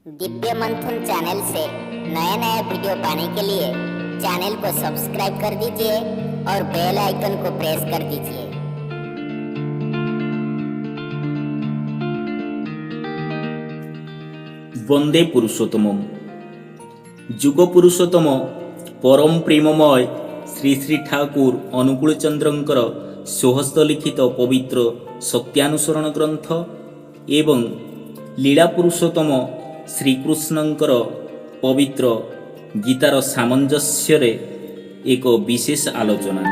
दिव्य मंथन चैनल से नया नया वीडियो पाने के लिए चैनल को सब्सक्राइब कर दीजिए और बेल आइकन को प्रेस कर दीजिए। वंदे पुरुषोत्तमम। जुग पुरुषोत्तम परम प्रेममय श्री श्री ठाकुर अनुकूल चंद्रंकर स्वहस्त लिखित पवित्र सत्यानुसरण ग्रंथ एवं लीला पुरुषोत्तम श्रीकृष्णंकर पवित्र गीतार सामंजस्य रे एक विशेष आलोचना।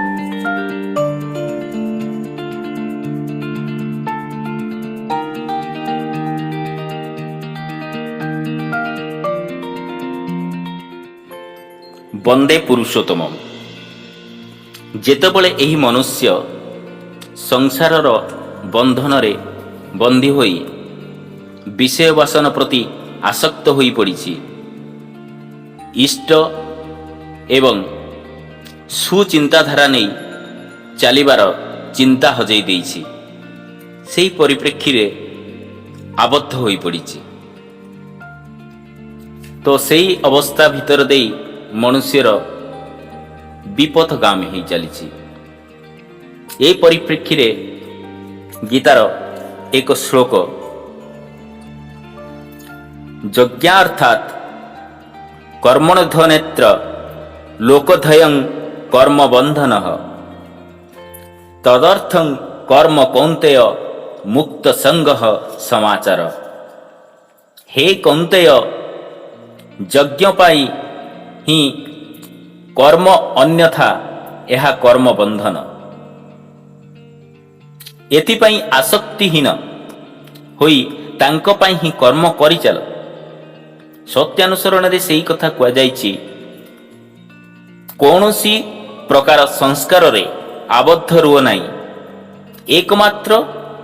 वंदे पुरुषोत्तम। जेतेबेले एही मनुष्य संसारर बंधन बंदी होई विषय वासन प्रति आसक्त होई पड़िछि, इष्ट एवं सुचिंताधारा नहीं चलिबार चिंता हजई देइछि, सेही परिप्रेक्षी रे आबद्ध होई पड़िछि। तो सेही अवस्था भितर देई मनुष्यर विपथगामी हो चली। ये परिप्रेक्षी रे गीतार एक श्लोक यज्ञ अर्थात कर्मणोद्धनेत्र लोकधयं कर्म बंधन तदर्थं कर्म कौन्तेय मुक्त संग समाचार। हे कौन्तेय, यज्ञ पाई ही कर्म, अन्यथा यह कर्म बंधन। एथिपाई आसक्तिहीन होई तांको पाई ही कर्म करि चल। सत्यानुसरण रे सेही कथा कुआ जाइछि, कौनसी प्रकार संस्कार रे आबद्ध रुह नाही, एकमात्र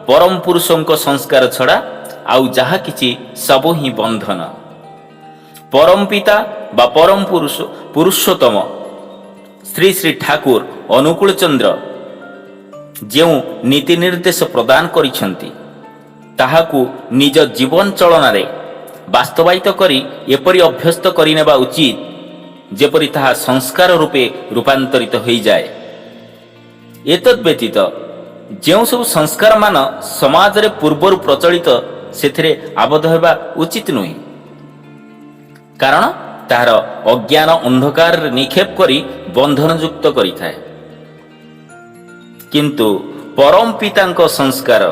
परम पुरुषंक संस्कार छड़ा आउ जहा किछि सब ही बंधन। परम पिता बा परम पुरुषोत्तम श्री श्री ठाकुर अनुकूल चंद्र जो नीति निर्देश प्रदान करिसेंती ताहाकू निज जीवन चलन रे वास्तवायित करी एपरि अभ्यस्त करिनेबा उचित जेपरि ताहा संस्कार रूपे रूपांतरित होई जाए। एतद् व्यतीत जो सब संस्कार मान समाज रे पूर्वरु प्रचलित सेथिरे आबद्ध हेबा उचित नुहे, कारण तार अज्ञान अंधकार निक्षेप करी बंधनयुक्त करि थाए। किंतु परम पितांक संस्कार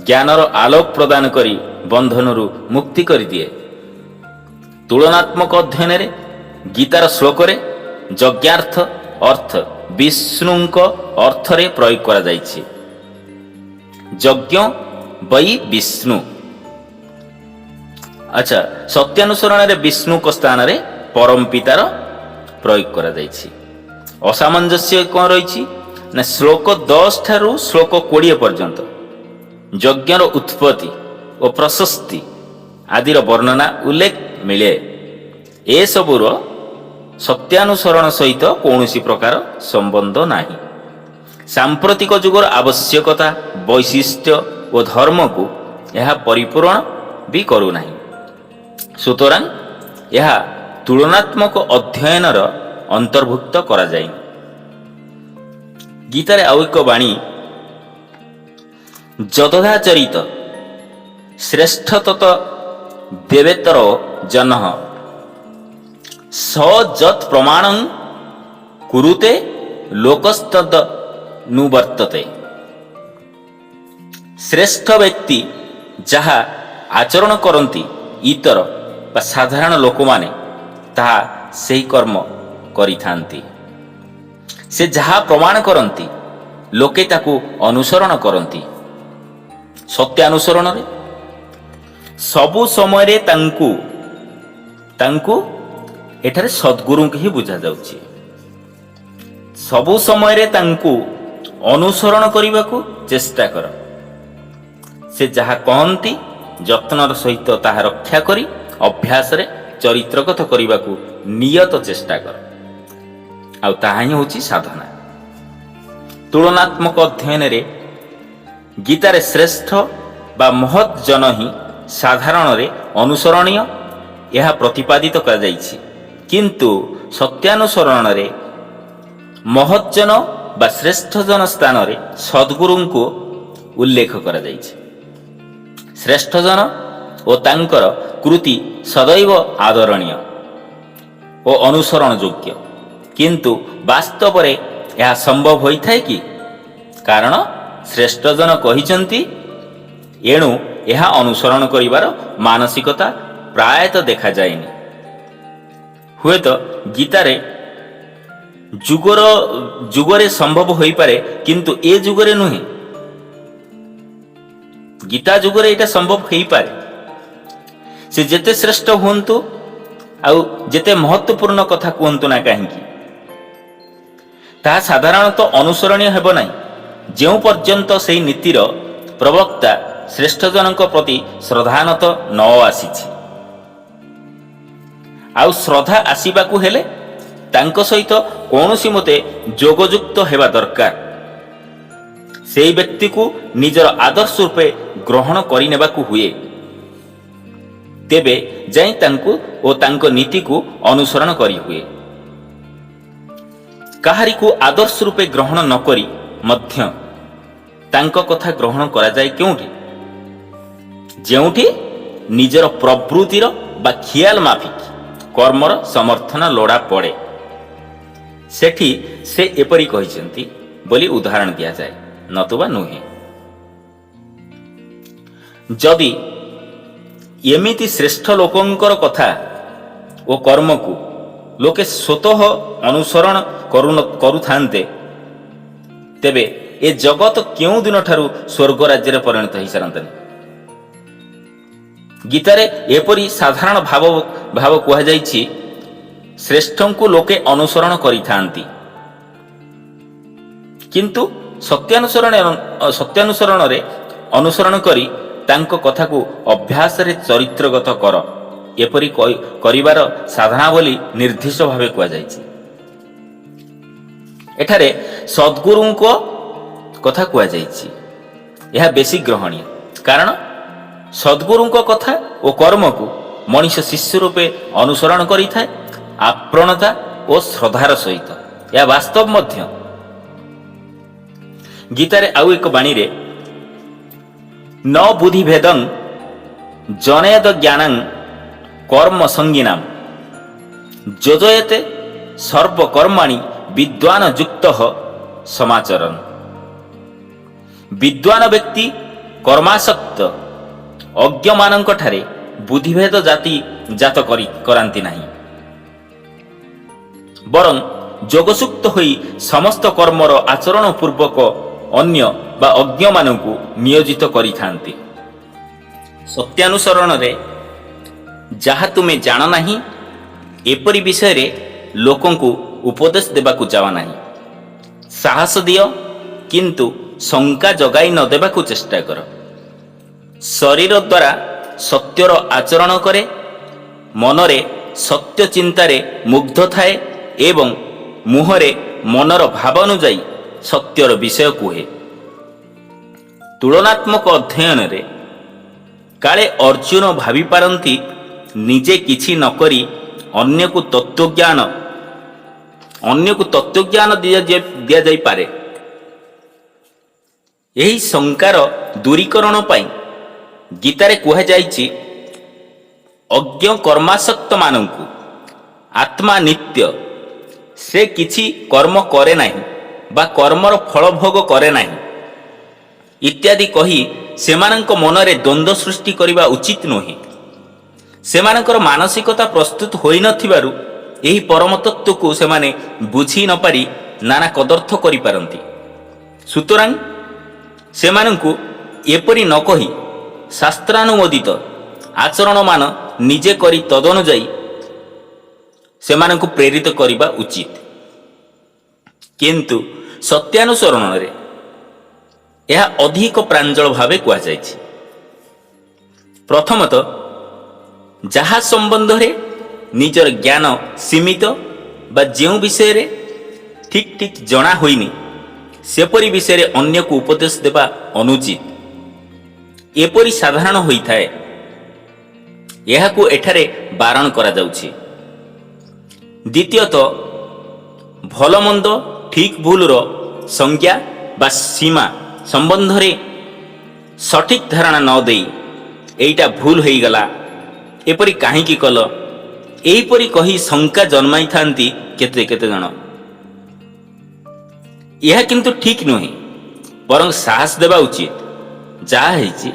ज्ञानर आलोक प्रदान करी बंधनरु मुक्ति करि दिए। तुलनात्मक अध्ययन रे गीतार श्लोक रे यज्ञार्थ अर्थ विष्णुंक अर्थ रे प्रयोग करा जाइछि। यज्ञ वै विष्णु। अच्छा, सत्यानुसरण रे विष्णु को स्थान रे परम पितार प्रयोग करा जाइछि। असामंजस्य कौन रही ना श्लोक 10 ठारू श्लोक 20 पर्यंत यज्ञर उत्पत्ति और प्रशस्ति आदिर वर्णना उल्लेख मिले। ए सबुर सत्यानुसरण सहित कौनसी प्रकार संबंध नाही। सांप्रतिक जुगर आवश्यकता वैशिष्ट्य और धर्म को यह परिपूर्ण भी करू नाही। सुतरां यह तुलनात्मक अध्ययनर अंतर्भुक्त करा जाए। गीतारे आउ एक बाणी यदोधाचरित श्रेष्ठ तत देवेतर जन सजत प्रमाणं कुरुते लोकस्तद नुवर्तते। श्रेष्ठ व्यक्ति जहा आचरण करती इतर बा साधारण लोक माने ताहा सेही कर्म करिथांती। से जहा प्रमाण करती लोके ताकू अनुसरण करती। सत्यानुसरण रे सबु समय रे तांकू एठारे सद्गुरु के ही बुझा जाउछि। सबु समय रे तांकू अनुसरण करिबाकू चेष्टा कर। से जहा कहती यत्नर सहित ताहा रक्षा करी अभ्यास रे चरित्रगत करिबाकू नियत चेष्टा कर। आउ ताहा ही होछि साधना। तुलनात्मक अध्ययन रे ଗୀତାରେ ଶ୍ରେଷ୍ଠ ବା ମହତ୍ ଜନ ହିଁ ସାଧାରଣରେ ଅନୁସରଣୀୟ ଏହା ପ୍ରତିପାଦିତ କରାଯାଇଛି। କିନ୍ତୁ ସତ୍ୟାନୁସରଣରେ ମହତ୍ ଜନ ବା ଶ୍ରେଷ୍ଠ ଜନ ସ୍ଥାନରେ ସଦ୍ଗୁରୁଙ୍କୁ ଉଲ୍ଲେଖ କରାଯାଇଛି। ଶ୍ରେଷ୍ଠ ଜନ ଓ ତାଙ୍କର କୃତି ସଦୈବ ଆଦରଣୀୟ ଓ ଅନୁସରଣ ଯୋଗ୍ୟ। କିନ୍ତୁ ବାସ୍ତବରେ ଏହା ସମ୍ଭବ ହୋଇଥାଏ କି? କାରଣ ଶ୍ରେଷ୍ଠ ଜନ କହିଛନ୍ତି, ଏଣୁ ଏହା ଅନୁସରଣ କରିବାର ମାନସିକତା ପ୍ରାୟତଃ ଦେଖାଯାଏନି। ହୁଏତ ଗୀତାରେ ଯୁଗରେ ସମ୍ଭବ ହୋଇପାରେ, କିନ୍ତୁ ଏ ଯୁଗରେ ନୁହେଁ। ଗୀତା ଯୁଗରେ ଏଇଟା ସମ୍ଭବ ହେଇପାରେ। ସେ ଯେତେ ଶ୍ରେଷ୍ଠ ହୁଅନ୍ତୁ ଆଉ ଯେତେ ମହତ୍ୱପୂର୍ଣ୍ଣ କଥା କୁହନ୍ତୁ ନା କାହିଁକି, ତାହା ସାଧାରଣତଃ ଅନୁସରଣୀୟ ହେବ ନାହିଁ ଯେଉଁ ପର୍ଯ୍ୟନ୍ତ ସେହି ନୀତିର ପ୍ରବକ୍ତା ଶ୍ରେଷ୍ଠ ଜଣଙ୍କ ପ୍ରତି ଶ୍ରଦ୍ଧାନତ ନ ଆସିଛି। ଆଉ ଶ୍ରଦ୍ଧା ଆସିବାକୁ ହେଲେ ତାଙ୍କ ସହିତ କୌଣସି ମତେ ଯୋଗଯୁକ୍ତ ହେବା ଦରକାର। ସେହି ବ୍ୟକ୍ତିକୁ ନିଜର ଆଦର୍ଶ ରୂପେ ଗ୍ରହଣ କରିନେବାକୁ ହୁଏ। ତେବେ ଯାଇ ତାଙ୍କୁ ଓ ତାଙ୍କ ନୀତିକୁ ଅନୁସରଣ କରିହୁଏ। କାହାରିକୁ ଆଦର୍ଶ ରୂପେ ଗ୍ରହଣ ନ କରି ମଧ୍ୟ ତାଙ୍କ କଥା ଗ୍ରହଣ କରାଯାଏ କେଉଁଠି? ଯେଉଁଠି ନିଜର ପ୍ରବୃତ୍ତିର ବା ଖିଆଲ ମାଫିକ କର୍ମର ସମର୍ଥନ ଲୋଡ଼ା ପଡ଼େ, ସେଠି ସେ ଏପରି କହିଛନ୍ତି ବୋଲି ଉଦାହରଣ ଦିଆଯାଏ, ନତୁବା ନୁହେଁ। ଯଦି ଏମିତି ଶ୍ରେଷ୍ଠ ଲୋକଙ୍କର କଥା ଓ କର୍ମକୁ ଲୋକେ ସ୍ୱତଃ ଅନୁସରଣ କରୁଥାନ୍ତେ, ତେବେ ଏ ଜଗତ କେଉଁ ଦିନଠାରୁ ସ୍ୱର୍ଗ ରାଜ୍ୟରେ ପରିଣତ ହୋଇସାରନ୍ତାନି। ଗୀତାରେ ଏପରି ସାଧାରଣ ଭାବ କୁହାଯାଇଛି, ଶ୍ରେଷ୍ଠଙ୍କୁ ଲୋକେ ଅନୁସରଣ କରିଥାନ୍ତି, କିନ୍ତୁ ସତ୍ୟାନୁସରଣରେ ଅନୁସରଣ କରି ତାଙ୍କ କଥାକୁ ଅଭ୍ୟାସରେ ଚରିତ୍ରଗତ କର, ଏପରି କରିବାର ସାଧନା ବୋଲି ନିର୍ଦ୍ଦିଷ୍ଟ ଭାବେ କୁହାଯାଇଛି। ଏଠାରେ ସଦ୍ଗୁରୁଙ୍କ କଥା କୁହାଯାଇଛି। ଏହା ବେଶୀ ଗ୍ରହଣୀୟ, କାରଣ ସଦ୍ଗୁରୁଙ୍କ କଥା ଓ କର୍ମକୁ ମଣିଷ ଶିଷ୍ୟ ରୂପେ ଅନୁସରଣ କରିଥାଏ ଆପ୍ରଣତା ଓ ଶ୍ରଦ୍ଧାର ସହିତ। ଏହା ବାସ୍ତବ ମଧ୍ୟ। ଗୀତାରେ ଆଉ ଏକ ବାଣୀରେ ନ ବୁଦ୍ଧି ଭେଦଂ ଜନେଦ ଜ୍ଞାନଂ କର୍ମ ସଙ୍ଗିନାମ ଯୋଜୟତେ ସର୍ବକର୍ମାଣି ବିଦ୍ୱାନ ଯୁକ୍ତ ସମାଚରନ୍। ବିଦ୍ୱାନ ବ୍ୟକ୍ତି କର୍ମାସକ୍ତ ଅଜ୍ଞମାନଙ୍କ ଠାରେ ବୁଦ୍ଧିଭେଦ ଜାତ କରାନ୍ତି ନାହିଁ, ବରଂ ଯୋଗସୁକ୍ତ ହୋଇ ସମସ୍ତ କର୍ମର ଆଚରଣ ପୂର୍ବକ ଅନ୍ୟ ବା ଅଜ୍ଞମାନଙ୍କୁ ନିୟୋଜିତ କରିଥାନ୍ତି। ସତ୍ୟାନୁସରଣରେ ଯାହା ତୁମେ ଜାଣ ନାହିଁ, ଏପରି ବିଷୟରେ ଲୋକଙ୍କୁ ଉପଦେଶ ଦେବାକୁ ଯାଅ ନାହିଁ। ସାହସ ଦିଅ, କିନ୍ତୁ ଶଙ୍କା ଜଗାଇ ନ ଦେବାକୁ ଚେଷ୍ଟା କର। ଶରୀର ଦ୍ୱାରା ସତ୍ୟର ଆଚରଣ କରେ, ମନରେ ସତ୍ୟ ଚିନ୍ତାରେ ମୁଗ୍ଧ ଥାଏ ଏବଂ ମୁହଁରେ ମନର ଭାବ ଅନୁଯାୟୀ ସତ୍ୟର ବିଷୟ କୁହେ। ତୁଳନାତ୍ମକ ଅଧ୍ୟୟନରେ କାଳେ ଅର୍ଜୁନ ଭାବିପାରନ୍ତି ନିଜେ କିଛି ନ କରି ଅନ୍ୟକୁ ତତ୍ତ୍ୱଜ୍ଞାନ ଦିଆଯାଇପାରେ। ଏହି ଶଙ୍କାର ଦୂରୀକରଣ ପାଇଁ ଗୀତାରେ କୁହାଯାଇଛି, ଅଜ୍ଞ କର୍ମାସକ୍ତମାନଙ୍କୁ ଆତ୍ମା ନିତ୍ୟ, ସେ କିଛି କର୍ମ କରେ ନାହିଁ ବା କର୍ମର ଫଳ ଭୋଗ କରେ ନାହିଁ ଇତ୍ୟାଦି କହି ସେମାନଙ୍କ ମନରେ ଦ୍ୱନ୍ଦ୍ୱ ସୃଷ୍ଟି କରିବା ଉଚିତ ନୁହେଁ। ସେମାନଙ୍କର ମାନସିକତା ପ୍ରସ୍ତୁତ ହୋଇନଥିବାରୁ ଏହି ପରମ ତତ୍ତ୍ୱକୁ ସେମାନେ ବୁଝି ନ ପାରି ନାନା କଦର୍ଥ କରିପାରନ୍ତି। ସୁତରାଂ ସେମାନଙ୍କୁ ଏପରି ନ କହି ଶାସ୍ତ୍ରାନୁମୋଦିତ ଆଚରଣମାନ ନିଜେ କରି ତଦନୁଯାୟୀ ସେମାନଙ୍କୁ ପ୍ରେରିତ କରିବା ଉଚିତ। କିନ୍ତୁ ସତ୍ୟାନୁସରଣରେ ଏହା ଅଧିକ ପ୍ରାଞ୍ଜଳ ଭାବେ କୁହାଯାଇଛି। ପ୍ରଥମତଃ, ଯାହା ସମ୍ବନ୍ଧରେ ନିଜର ଜ୍ଞାନ ସୀମିତ ବା ଯେଉଁ ବିଷୟରେ ଠିକ୍ ଜଣା ହୋଇନି, ସେପରି ବିଷୟରେ ଅନ୍ୟକୁ ଉପଦେଶ ଦେବା ଅନୁଚିତ। ଏପରି ସାଧାରଣ ହୋଇଥାଏ, ଏହାକୁ ଏଠାରେ ବାରଣ କରାଯାଉଛି। ଦ୍ୱିତୀୟତଃ, ଭଲ ମନ୍ଦ ଠିକ୍ ଭୁଲର ସଂଜ୍ଞା ବା ସୀମା ସମ୍ବନ୍ଧରେ ସଠିକ୍ ଧାରଣା ନ ଦେଇ ଏଇଟା ଭୁଲ ହେଇଗଲା, ଏପରି କାହିଁକି କଲ, ଏହିପରି କହି ଶଙ୍କା ଜନ୍ମାଇଥାନ୍ତି କେତେ କେତେ ଜଣ। ଏହା କିନ୍ତୁ ଠିକ୍ ନୁହେଁ, ବରଂ ସାହସ ଦେବା ଉଚିତ। ଯାହା ହେଇଛି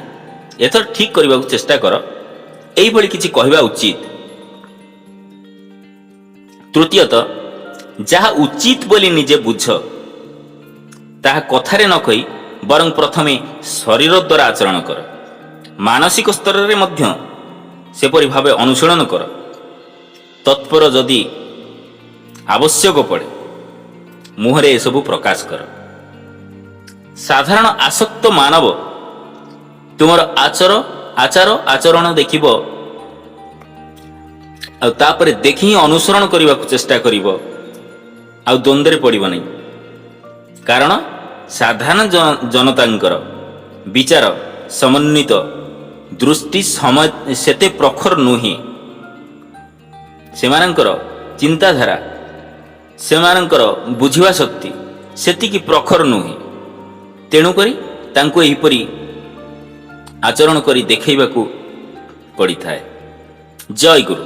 ଏଥର ଠିକ୍ କରିବାକୁ ଚେଷ୍ଟା କର, ଏଇଭଳି କିଛି କହିବା ଉଚିତ। ତୃତୀୟତଃ, ଯାହା ଉଚିତ ବୋଲି ନିଜେ ବୁଝ, ତାହା କଥାରେ ନ କହି ବରଂ ପ୍ରଥମେ ଶରୀର ଦ୍ୱାରା ଆଚରଣ କର। ମାନସିକ ସ୍ତରରେ ମଧ୍ୟ ସେପରି ଭାବେ ଅନୁଶୀଳନ କର। ତତ୍ପର ଯଦି ଆବଶ୍ୟକ ପଡ଼େ ମୁହଁରେ ଏସବୁ ପ୍ରକାଶ କର। ସାଧାରଣ ଆସକ୍ତ ମାନବ ତୁମର ଆଚାର ଆଚରଣ ଦେଖିବ, ଆଉ ତାପରେ ଦେଖି ହିଁ ଅନୁସରଣ କରିବାକୁ ଚେଷ୍ଟା କରିବ, ଆଉ ଦ୍ୱନ୍ଦ୍ୱରେ ପଡ଼ିବ ନାହିଁ। କାରଣ ସାଧାରଣ ଜନତାଙ୍କର ବିଚାର ସମନ୍ୱିତ ଦୃଷ୍ଟି ସେତେ ପ୍ରଖର ନୁହେଁ। ସେମାନଙ୍କର ଚିନ୍ତାଧାରା, ସେମାନଙ୍କର ବୁଝିବା ଶକ୍ତି ସେତିକି ପ୍ରଖର ନୁହେଁ। ତେଣୁକରି ତାଙ୍କୁ ଏହିପରି ଆଚରଣ କରି ଦେଖାଇବାକୁ ପଡ଼ିଥାଏ। ଜୟ ଗୁରୁ।